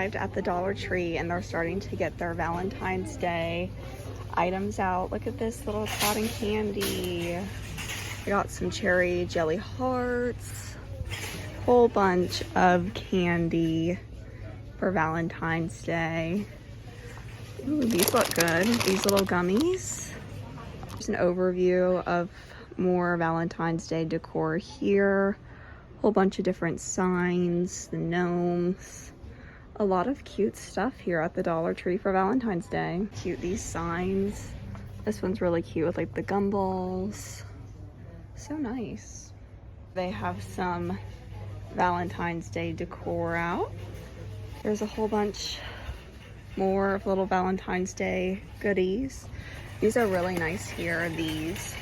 arrived at the Dollar Tree and they're starting to get their Valentine's Day items out. Look at this little cotton candy. I got some cherry jelly hearts, whole bunch of candy for Valentine's Day. Ooh, these look good. These little gummies. There's an overview of more Valentine's Day decor here. Whole bunch of different signs, the gnomes. A lot of cute stuff here at the Dollar Tree for Valentine's Day. Cute, these signs. This one's really cute with like the gumballs. So nice. They have some Valentine's Day decor out. There's a whole bunch more of little Valentine's Day goodies. These are really nice here, these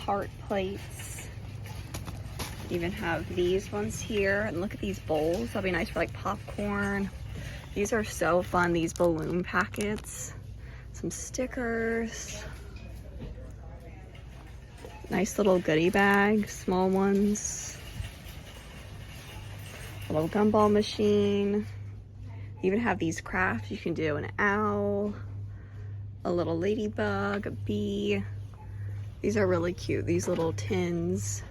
heart plates. Even have these ones here, and look at these bowls. That'll be nice for like popcorn. These are so fun, these balloon packets. Some stickers. Nice little goodie bags, small ones. A little gumball machine. Even have these crafts. You can do an owl, a little ladybug, a bee. These are really cute, these little tins.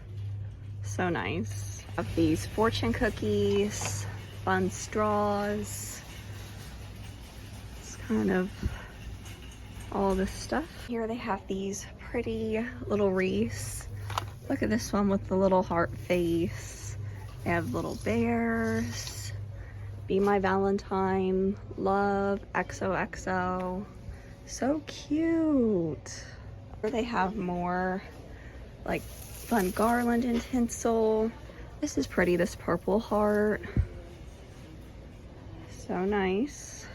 So nice. Have these fortune cookies, fun straws. It's kind of all this stuff. Here they have these pretty little wreaths. Look at this one with the little heart face. They have little bears. Be My Valentine, love, XOXO. So cute. Here they have more like fun garland and tinsel. This is pretty, this purple heart. So nice.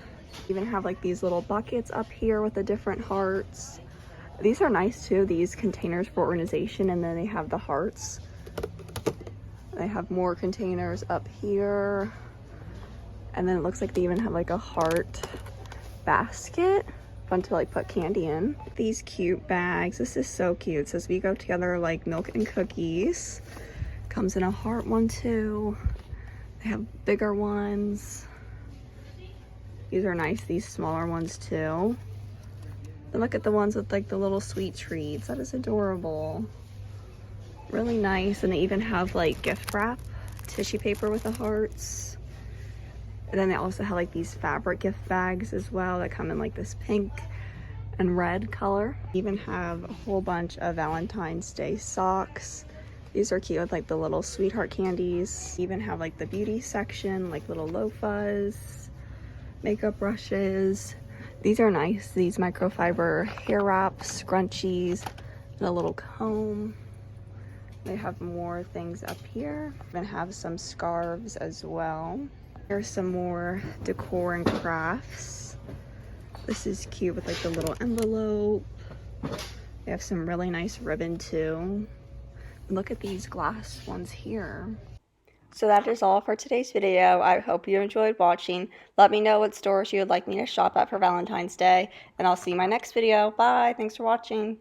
Even have like these little buckets up here with the different hearts. These are nice too, these containers for organization, and then they have the hearts. They have more containers up here. And then it looks like they even have like a heart basket. Fun to like put candy in. These cute bags. This is so cute. It says we go together like milk and cookies. Comes in a heart one too. They have bigger ones. These are nice. These smaller ones too. And look at the ones with like the little sweet treats. That is adorable. Really nice. And they even have like gift wrap, tissue paper with the hearts. And then they also have like these fabric gift bags as well that come in like this pink and red color. Even have a whole bunch of Valentine's Day socks. These are cute with like the little sweetheart candies. Even have like the beauty section, like little loofahs, makeup brushes. These are nice. These microfiber hair wraps, scrunchies, and a little comb. They have more things up here. Even have some scarves as well. Here's some more decor and crafts. This is cute with like the little envelope. They have some really nice ribbon too. And look at these glass ones here. So that is all for today's video. I hope you enjoyed watching. Let me know what stores you would like me to shop at for Valentine's Day. And I'll see you in my next video. Bye. Thanks for watching.